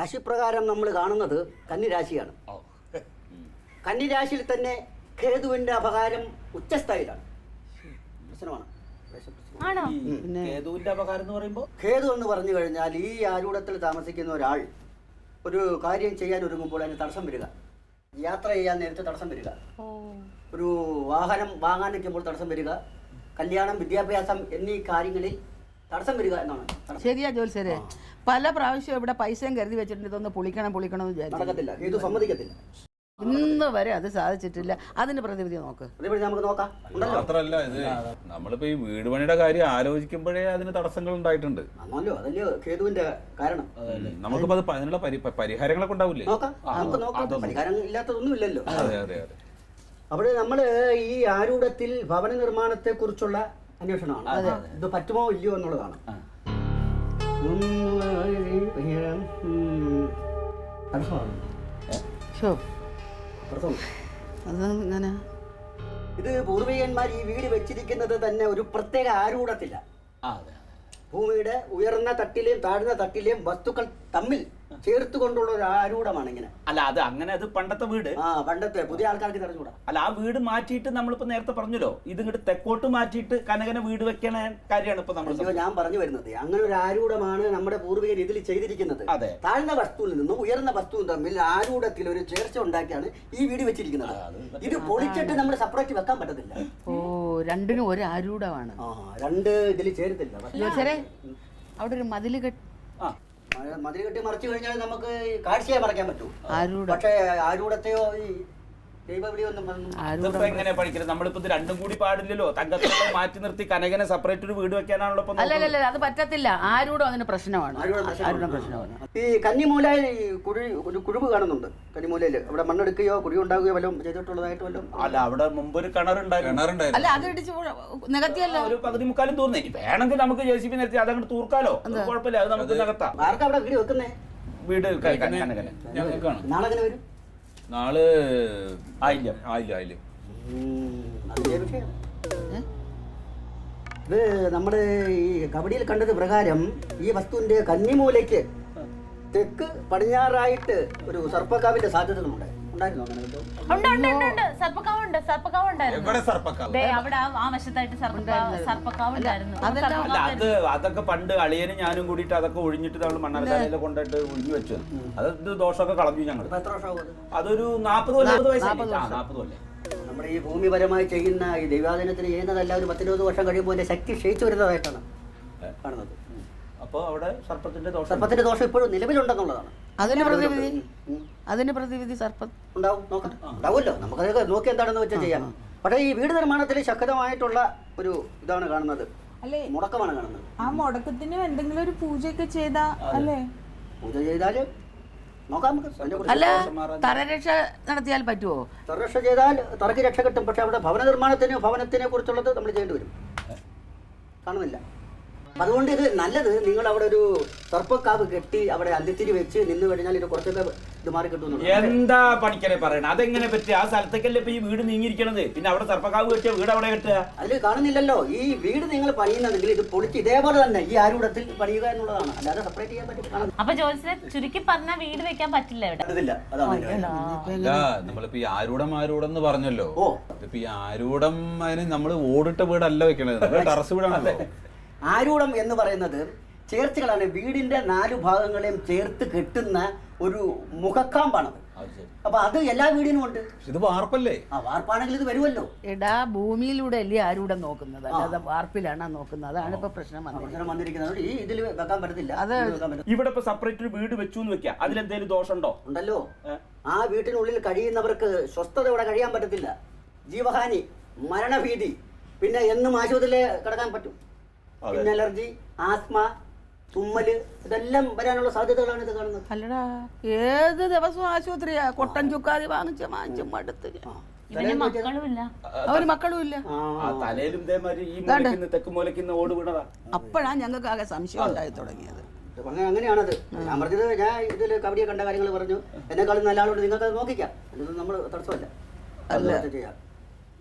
രാശിപ്രകാരം നമ്മൾ കാണുന്നത് കന്നിരാശിയാണ്. കന്നിരാശിയിൽ തന്നെ കേതുവിന്റെ അപകാരം ഉച്ചസ്ഥായിലാണ്. പ്രശ്നമാണ്. കേതുവിന്റെ അപകാരം എന്ന് പറയുമ്പോൾ കേതു എന്ന് പറഞ്ഞു കഴിഞ്ഞാൽ ഈ ആരൂഢത്തിൽ താമസിക്കുന്ന ഒരാൾ ഒരു കാര്യം ചെയ്യാൻ ഒരുങ്ങുമ്പോൾ അതിന് തടസ്സം വരിക, യാത്ര ചെയ്യാൻ നേരത്തെ തടസ്സം വരിക, ഒരു വാഹനം വാങ്ങാൻ നിൽക്കുമ്പോൾ തടസ്സം വരിക, കല്യാണം, വിദ്യാഭ്യാസം എന്നീ കാര്യങ്ങളിൽ തടസ്സം വരിക എന്നാണ്. ശരിയാ ജോത്സ്യരെ, പല പ്രാവശ്യം ഇവിടെ പൈസയും കരുതി വെച്ചിട്ടുണ്ട്, ഇതൊന്ന് പൊളിക്കണം എന്ന് വിചാരിച്ചു. നടക്കത്തില്ല, കേതു സമ്മതിക്കത്തില്ല. ഇന്ന് വരെ അത് സാധിച്ചിട്ടില്ല. അതിന് പ്രതിവിധി നോക്ക്. നമുക്ക് നോക്കാം. മാത്രല്ല ഇത് നമ്മളിപ്പോ ഈ വീട് പണിയുടെ കാര്യം ആലോചിക്കുമ്പോഴേ അതിന് തടസ്സങ്ങൾ ഉണ്ടായിട്ടുണ്ട്. അതല്ലേ കേതുവിന്റെ കാരണം. നമുക്കിപ്പോ അത് അതിനുള്ള പരിഹാരങ്ങളൊക്കെ ഉണ്ടാവില്ലേ? പരിഹാരം ഇല്ലാത്തതൊന്നും ഇല്ലല്ലോ. അതെ അതെ അതെ. അവിടെ നമ്മള് ഈ ആരൂഢത്തിൽ ഭവന നിർമ്മാണത്തെ കുറിച്ചുള്ള അന്വേഷണമാണ്. ഇത് പറ്റുമോ ഇല്ലയോ എന്നുള്ളതാണ്. ഇത് പൂർവികന്മാർ ഈ വീട് വെച്ചിരിക്കുന്നത് തന്നെ ഒരു പ്രത്യേക ആരൂഢത്തില്ല. ഭൂമിയുടെ ഉയർന്ന തട്ടിലെയും താഴ്ന്ന തട്ടിലെയും വസ്തുക്കൾ തമ്മിൽ ചേർത്തുകൊണ്ടുള്ള ഒരു ആരൂഢമാണ് ഇങ്ങനെ. അല്ല അത് അങ്ങനെ, അത് പണ്ടത്തെ വീട്. പണ്ടത്തെ പുതിയ ആൾക്കാർക്ക് തെരഞ്ഞുകൂടാ. അല്ല ആ വീട് മാറ്റിയിട്ട് നമ്മളിപ്പോ നേരത്തെ പറഞ്ഞല്ലോ, ഇത് ഇങ്ങോട്ട് തെക്കോട്ട് മാറ്റിയിട്ട് കനകന വീട് വെക്കണ കാര്യമാണ് ഇപ്പൊ നമ്മൾ. ഞാൻ പറഞ്ഞു വരുന്നത് അങ്ങനെ ഒരു ആരൂഢമാണ് നമ്മുടെ പൂർവികർ ഇതിൽ ചെയ്തിരിക്കുന്നത്. താഴ്ന്ന വസ്തുവിൽ നിന്നും ഉയർന്ന വസ്തുവും തമ്മിൽ ആരൂഢത്തിൽ ഒരു ചേർച്ച ഉണ്ടാക്കിയാണ് ഈ വീട് വെച്ചിരിക്കുന്നത്. ഇത് പൊളിച്ചിട്ട് നമ്മൾ സെപ്പറേറ്റ് വെക്കാൻ പറ്റത്തില്ല. രണ്ടിനും ഒരു ആരൂഢമാണ്. രണ്ട് ഇതിൽ ചേരത്തില്ല. അവിടെ ഒരു മതില് കെട്ടി മറിച്ചു കഴിഞ്ഞാൽ നമുക്ക് കാഴ്ചയെ മറയ്ക്കാൻ പറ്റൂ. പക്ഷേ ആരൂഢത്തെയോ എങ്ങനെ പഠിക്കുന്നത്? നമ്മളിപ്പോ ഇത് രണ്ടും കൂടി പാടില്ലല്ലോ. തങ്കത്തിനെ മാറ്റി നിർത്തി കനകനെ സെപ്പറേറ്റ് ഒരു വീട് വെക്കാനാണല്ലോ. അല്ലല്ല, അത് പറ്റത്തില്ല. ആരൂഢം അതിന് പ്രശ്നമാണ്. ഈ കന്നിമൂലയിൽ ഒരു കുഴിവ് കാണുന്നുണ്ട്. കന്നിമൂലയിൽ അവിടെ മണ്ണെടുക്കുകയോ കുഴി ഉണ്ടാകുകയോ വല്ലതും ചെയ്തിട്ടുള്ളതായിട്ട് വല്ലതും? അല്ല, അവിടെ മുമ്പ് ഒരു കിണറുണ്ടായിരുന്നു. അല്ല, അത് ഇടിച്ച് നികത്തിയല്ലോ. ഒരു പകുതി മുക്കാലും തൂർന്നേ. വേണമെങ്കിൽ നമുക്ക് JCB നിർത്തി അതങ്ങോട്ട് തൂർക്കാലോ, കുഴപ്പമില്ല. അത് നമുക്ക് നികത്താം. ആർക്കാ അവിടെ വീട് വെക്കുന്നേ? വീട് കനകനെ നാളെ എങ്ങനെ വരും? നാള് ആയില്ല. ഇത് നമ്മുടെ ഈ കബഡിയിൽ കണ്ടത് പ്രകാരം ഈ വസ്തുവിന്റെ കന്നിമൂലയ്ക്ക് തെക്ക് പടിഞ്ഞാറായിട്ട് ഒരു സർപ്പക്കാവിന്റെ സാധ്യതകളുണ്ട്. ഉണ്ടായിരുന്നോ അങ്ങനെ? അതൊക്കെ പണ്ട് അളിയനും ഞാനും കൂടിയിട്ട് അതൊക്കെ ഒഴിഞ്ഞിട്ട് നമ്മൾ മണ്ണാർക്കാലയിലെ കൊണ്ടിട്ട് ഒഴിഞ്ഞു വെച്ചു. അത് ദോഷമൊക്കെ കളഞ്ഞു ഞങ്ങൾ. അതൊരു 40 വയസ്സ്. നമ്മുടെ ഈ ഭൂമിപരമായി ചെയ്യുന്ന ഈ ദൈവാധീനത്തിന് ചെയ്യുന്നതല്ല ഒരു 10-20 വർഷം കഴിയുമ്പോൾ അതിന്റെ ശക്തി ക്ഷയിച്ചു വരുന്നതായിട്ടാണ് കാണുന്നത്. അപ്പോൾ അവിടെ സർപ്പത്തിന്റെ ദോഷം ഇപ്പോഴും നിലവിലുണ്ടെന്നുള്ളതാണ്. അതിന് പ്രതിവിധി സർപ്പം ഉണ്ടാവുമല്ലോ. നമുക്കതൊക്കെ നോക്കി എന്താണെന്ന് വെച്ചാൽ ചെയ്യാം. പക്ഷേ ഈ വീട് നിർമ്മാണത്തിൽ ശക്തമായിട്ടുള്ള ഒരു ഇതാണ് കാണുന്നത്. മുടക്കമാണ് കാണുന്നത്. ആ മുടക്കത്തിന് എന്തെങ്കിലും ഒരു പൂജയൊക്കെ ചെയ്താ അല്ലേ? പൂജ ചെയ്താല് നോക്കാം നമുക്ക്. അല്ല, തറരക്ഷ നടത്തിയാൽ പറ്റുമോ? തറരക്ഷ ചെയ്താൽ തറക്ക് രക്ഷ കിട്ടും. പക്ഷെ അവിടെ ഭവനത്തിനെ കുറിച്ചുള്ളത് നമ്മൾ ചെയ്യേണ്ടി വരും. കാണുന്നില്ല. അതുകൊണ്ട് ഇത് നല്ലത്, നിങ്ങൾ അവിടെ ഒരു സർപ്പക്കാവ് കെട്ടി അവിടെ അന്തിത്തിരി വെച്ച് നിന്ന് കഴിഞ്ഞാൽ ഇത് കുറച്ചൊക്കെ ഇത് മാറി കിട്ടും. എന്താ പണിക്കരെ പറയണ? അതെങ്ങനെ പറ്റുക? ആ സ്ഥലത്തേക്കല്ലേ ഇപ്പൊ ഈ വീട് നീങ്ങിയിരിക്കണത്. പിന്നെ അവിടെ സർപ്പക്കാവ് കെട്ടിയ വീട് അവിടെ കെട്ടുക? അതിൽ കാണുന്നില്ലല്ലോ. ഈ വീട് നിങ്ങൾ പണിയുന്നതെങ്കിൽ ഇത് പൊളിച്ച് ഇതേപോലെ തന്നെ ഈ ആരൂഢത്തിൽ പണിയുക എന്നുള്ളതാണ്. അല്ലാതെ സെപ്പറേറ്റ് ചെയ്യാൻ പറ്റും. അപ്പൊ ജോത്സ്യരെ ചുരുക്കി പറഞ്ഞാൽ വീട് വെക്കാൻ പറ്റില്ല ഇവിടെ. അല്ല, നമ്മളിപ്പോ ഈ ആരൂഢം എന്ന് പറഞ്ഞല്ലോ. ഇപ്പൊ ഈ ആരൂഢം അതിന് നമ്മള് ഓടിട്ട വീടല്ല വെക്കണത്, ടെറസ് വീടാണല്ലോ. ആരൂഢം എന്ന് പറയുന്നത് ചേർച്ചകളാണ്. വീടിന്റെ 4 ഭാഗങ്ങളെയും ചേർത്ത് കെട്ടുന്ന ഒരു മുഖക്കാമ്പാണത്. അപ്പൊ അത് എല്ലാ വീടിനും ഉണ്ട്. ഇത് വാർപ്പല്ലേ? വാർപ്പാണെങ്കിൽ ഇത് വരുമല്ലോ. എടാ, ഭൂമിയിലൂടെ അല്ലേ ആരൂഢം നോക്കുന്നത്, അല്ലാതെ വാർപ്പിലാണ് നോക്കുന്നത്. അതാണ് ഇപ്പൊ പ്രശ്നം വന്നിരിക്കുന്നത്. ഈ ഇതിൽ വെക്കാൻ പറ്റത്തില്ല. ഇവിടെ ഇപ്പൊ സെപ്പറേറ്റ് ഒരു വീട് വെച്ചു എന്ന് വെക്കാം. അതിലെന്തെങ്കിലും ദോഷമുണ്ടോ? ഉണ്ടല്ലോ. ആ വീട്ടിനുള്ളിൽ കഴിയുന്നവർക്ക് സ്വസ്ഥതയോടെ കഴിയാൻ പറ്റത്തില്ല. ജീവഹാനി, മരണഭീതി, പിന്നെ എന്നും ആശുപത്രിയിൽ കിടക്കാൻ പറ്റും. പിന്നെ അലർജി, ആസ്മ, തുമ്മല്, ഇതെല്ലാം വരാനുള്ള സാധ്യതകളാണ് ഇത് കാണുന്നത്. അല്ലടാ, ഏത് ദിവസവും ആശുപത്രിയാ. കൊട്ടൻ ചുക്കാതി വാങ്ങിച്ച് മടുത്ത്. അവര് മക്കളും ഇല്ല. തലയിലും തെക്ക് മൂലക്കുന്ന ഓട് വീണതാ. അപ്പോഴാണ് ഞങ്ങൾക്ക് ആകെ സംശയം ഉണ്ടായി തുടങ്ങിയത്. അങ്ങനെയാണത്. ഞാൻ പറഞ്ഞത്, ഞാൻ ഇതിൽ കബഡിയെ കണ്ട കാര്യങ്ങൾ പറഞ്ഞു. എന്നെക്കാളും നല്ല ആളോട് നിങ്ങൾക്ക് അത് നോക്കിക്കാം. നമ്മൾ തടസ്സമല്ല.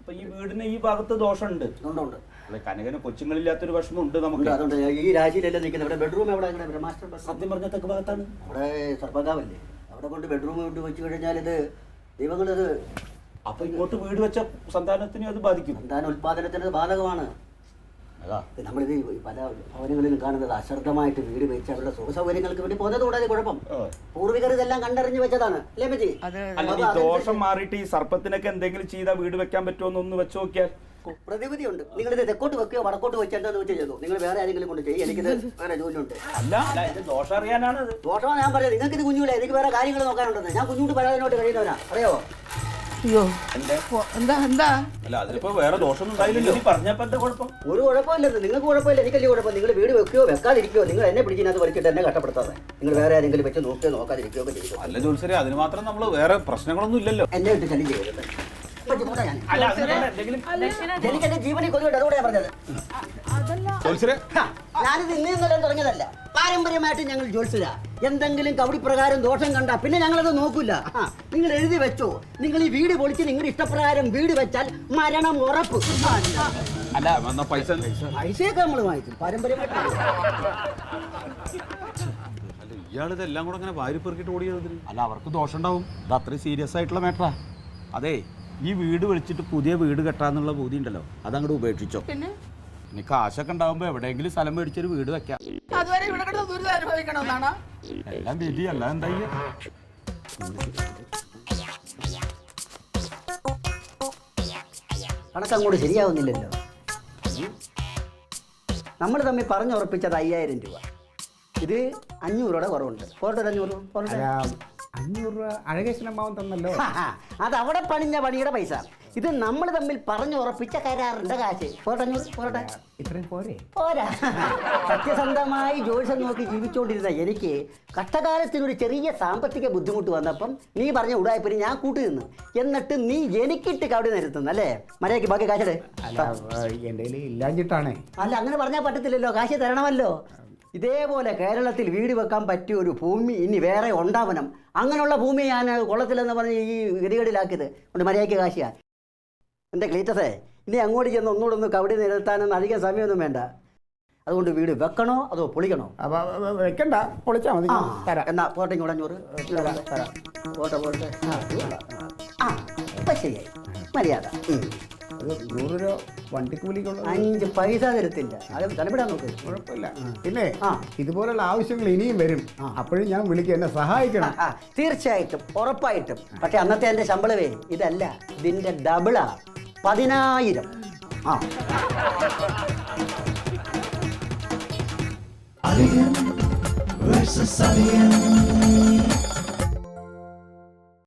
അപ്പൊ അപ്പൊ ഈ വീടിന് ഈ ഭാഗത്ത് ദോഷമുണ്ട്. ഉണ്ട്. കനകന് കൊച്ചുങ്ങളില്ലാത്തൊരു വിഷമം ഉണ്ട് നമുക്ക്. അതുകൊണ്ട് ഈ രാശിയിലല്ലേ നിൽക്കുന്നത്. ഇവിടെ ബെഡ്റൂം എവിടെ മാസ്റ്റർ ബെഡ്റൂം സത്യം പറഞ്ഞ തെക്ക് ഭാഗത്താണ്. അവിടെ സർപ്പകാവല്ലേ, അവിടെ കൊണ്ട് ബെഡ്റൂം കൊണ്ട് വെച്ച് കഴിഞ്ഞാൽ ഇത് ദൈവങ്ങളിത്. അപ്പൊ ഇങ്ങോട്ട് വീട് വെച്ച സന്താനത്തിനെ അത് ബാധിക്കും. സന്താന ഉത്പാദനത്തിന് ബാധകമാണ്. നമ്മളിത് പല ഭവനങ്ങളിലും കാണുന്നത് അശ്രദ്ധമായിട്ട് വീട് വെച്ച് അവരുടെ സുഖ സൗകര്യങ്ങൾക്ക് വേണ്ടി പോകുന്നതോടെ കുഴപ്പം. പൂർവികർ ഇതെല്ലാം കണ്ടറിഞ്ഞ് വെച്ചതാണ് അല്ലേ മച്ചി? അല്ല, ഈ ദോഷം മാറിയിട്ട് ഈ സർപ്പത്തിനൊക്കെ എന്തെങ്കിലും ചെയ്താൽ വീട് വെക്കാൻ പറ്റുമോ എന്നൊന്ന് വെച്ച് നോക്കിയാൽ. പ്രതിവിധിയുണ്ട്. നിങ്ങളിത് തെക്കോട്ട് വെക്കുകയോ വടക്കോട്ട് വെച്ച് എന്താന്ന് വെച്ച് ചെയ്തു. നിങ്ങൾ വേറെ ആരെങ്കിലും കൊണ്ട് ചെയ്യും. എനിക്കിത് വേറെ ജോലിയുണ്ട്. അല്ല, ഇത് ദോഷം അറിയാനാണ്. ദോഷമാണ് ഞാൻ പറഞ്ഞത്. നിങ്ങൾക്ക് ഇത് കുഞ്ഞുങ്ങളെ, എനിക്ക് വേറെ കാര്യങ്ങൾ നോക്കാനുണ്ടെന്ന്. ഞാൻ കുഞ്ഞുകൊണ്ട് പരാതിനോട്ട് കഴിയുന്നവനാ, അറിയോ? അയ്യോ എന്താ എന്താ അല്ല, അതിലിപ്പോ വേറെ ദോഷമൊന്നും ഉണ്ടായില്ലല്ലോ. നീ പറഞ്ഞപ്പോ എന്താ കുഴപ്പം? ഒരു കുഴപ്പമില്ലെന്ന്. നിങ്ങൾക്ക് കുഴപ്പമില്ല, എനിക്കല്ലേ കുഴപ്പം. നിങ്ങൾ വീട് വെക്കുകയോ വെക്കാതിരിക്കുകയോ, നിങ്ങൾ എന്നെ പിടിച്ചിനകത്ത് വലിച്ചിട്ട് എന്നെ കഷ്ടപ്പെടുത്താതെ നിങ്ങൾ വേറെ ആരെങ്കിലും വെച്ച് നോക്കുകയോ നോക്കാതിരിക്കുകയോ ഒക്കെ ചെയ്തു. അല്ല ജോത്സരെ, അതിന് മാത്രം നമ്മൾ വേറെ പ്രശ്നങ്ങളൊന്നും ഇല്ലല്ലോ. എന്നെ വിട്ട് ശല്യം ചെയ്യരുത്. അല്ല, അതിനുള്ള എന്തെങ്കിലും എനിക്ക് എന്റെ ജീവനിൽ കൊല്ലുണ്ട്, അതുകൂടെ ഞാൻ പറഞ്ഞത്. ജോത്സരെ, ഞാനിത് ഇന്ന് ഇന്നലെ തുടങ്ങിയതല്ല. പാരമ്പര്യമായിട്ട് ഞങ്ങൾ ജ്യോത്സ്യര. എന്തെങ്കിലും കവടി പ്രകാരം ദോഷം കണ്ട പിന്നെ ഞങ്ങളത് നോക്കൂല. നിങ്ങൾ എഴുതി വെച്ചോ, നിങ്ങൾ ഈ വീട് പൊളിച്ച് നിങ്ങളുടെ ഇഷ്ടപ്രകാരം വീട് വെച്ചാൽ മരണം ഉറപ്പ്. അല്ല വന്ന പൈസ പൈസയൊക്കെ നമ്മൾ വാങ്ങിക്കും പാരമ്പര്യമായിട്ട്. അല്ല, ഇയാളിതെല്ലാം കൂടെ അങ്ങനെ വാരി പെറുക്കിട്ട് ഓടിയത്. അല്ല, അവർക്ക് ദോഷം ഉണ്ടാവും. ഇത് അത്രയും സീരിയസ് ആയിട്ടുള്ള മാറ്ററാ. അതെ, ഈ വീട് വിളിച്ചിട്ട് പുതിയ വീട് കെട്ടാന്നുള്ള ബുദ്ധി ഉണ്ടല്ലോ, അതങ്ങോട്ട് ഉപേക്ഷിച്ചോ. പിന്നെ ഇനി കാശൊക്കെ ഉണ്ടാവുമ്പോ എവിടെയെങ്കിലും സ്ഥലം മേടിച്ചൊരു വീട് വെക്കാം. അതുവരെ ഇവിടെ കിടന്ന് ദുരിതം അനുഭവിക്കണമെന്നാണ്. എല്ലാം വിധി, അല്ല എന്താ കണക്കങ്ങോട്ട് ശരിയാവുന്നില്ലല്ലോ. നമ്മൾ തമ്മിൽ പറഞ്ഞുറപ്പിച്ചത് 5000 രൂപ. ഇത് 500 രൂപയുടെ കുറവുണ്ട്. പോരട്ടെ, 500 500 രൂപ അഴകേശനമ്മാവൻ തന്നല്ലോ. അത് അവിടെ പണിഞ്ഞ പണിയുടെ പൈസ. ഇത് നമ്മൾ തമ്മിൽ പറഞ്ഞുറപ്പിച്ച കരാറിന്റെ കാശ്. പോരട്ടെ, 500 പോരട്ടെ. ഇത്രയും പോരെ? പോരാ. സത്യസന്ധമായി ജോലിസം നോക്കി ജീവിച്ചുകൊണ്ടിരുന്ന എനിക്ക് കഷ്ടകാലത്തിനൊരു ചെറിയ സാമ്പത്തിക ബുദ്ധിമുട്ട് വന്നപ്പം നീ പറഞ്ഞ ഉടായ്പരി ഞാൻ കൂട്ടി നിന്ന്. എന്നിട്ട് നീ എനിക്കിട്ട് കവടി നിരത്തുന്നു അല്ലേ? മര്യാദയ്ക്ക് ബാക്കി കാശ്. അല്ല, എൻ്റെ കയ്യിൽ ഇല്ലാഞ്ഞിട്ടാണേ. അല്ല, അങ്ങനെ പറഞ്ഞാൽ പറ്റത്തില്ലല്ലോ. കാശ് തരണമല്ലോ. ഇതേപോലെ കേരളത്തിൽ വീട് വെക്കാൻ പറ്റിയ ഒരു ഭൂമി ഇനി വേറെ ഉണ്ടാവണം. അങ്ങനെയുള്ള ഭൂമി ഞാൻ കൊള്ളത്തില്ലെന്ന് പറഞ്ഞ് ഈ ഗതികേടിലാക്കിയത് കൊണ്ട് മര്യാദയ്ക്ക് കാശിയാ. എൻ്റെ ക്ലീറ്റസേ, ഇനി അങ്ങോട്ട് ചെന്ന് ഒന്നുകൂടെ കവടി നിരത്താനൊന്നും അധികം സമയമൊന്നും വേണ്ട. അതുകൊണ്ട് വീട് വെക്കണോ അതോ പൊളിക്കണോ? വെക്കണ്ട, പൊളിച്ചാൽ മതി. തരാം. എന്നാ പോട്ടെ, ഇങ്ങോട്ട് 500 തരാം. പോട്ടെ പോട്ടെ. ഇപ്പം ശരിയായി. മര്യാദ. 100 രൂപ വണ്ടിക്കൂലിക്കുള്ള 5 പൈസ തരത്തില്ല. അത് തലപ്പെടാൻ നോക്ക്. കുഴപ്പമില്ല. പിന്നെ ഇതുപോലുള്ള ആവശ്യങ്ങൾ ഇനിയും വരും. അപ്പോഴും ഞാൻ വിളിക്കും, എന്നെ സഹായിക്കണം. തീർച്ചയായിട്ടും, ഉറപ്പായിട്ടും. പക്ഷെ അന്നത്തെ എൻ്റെ ശമ്പളമേ ഇതല്ല, ഇതിൻ്റെ ഡബിളാ, 10000. Alien versus Alien.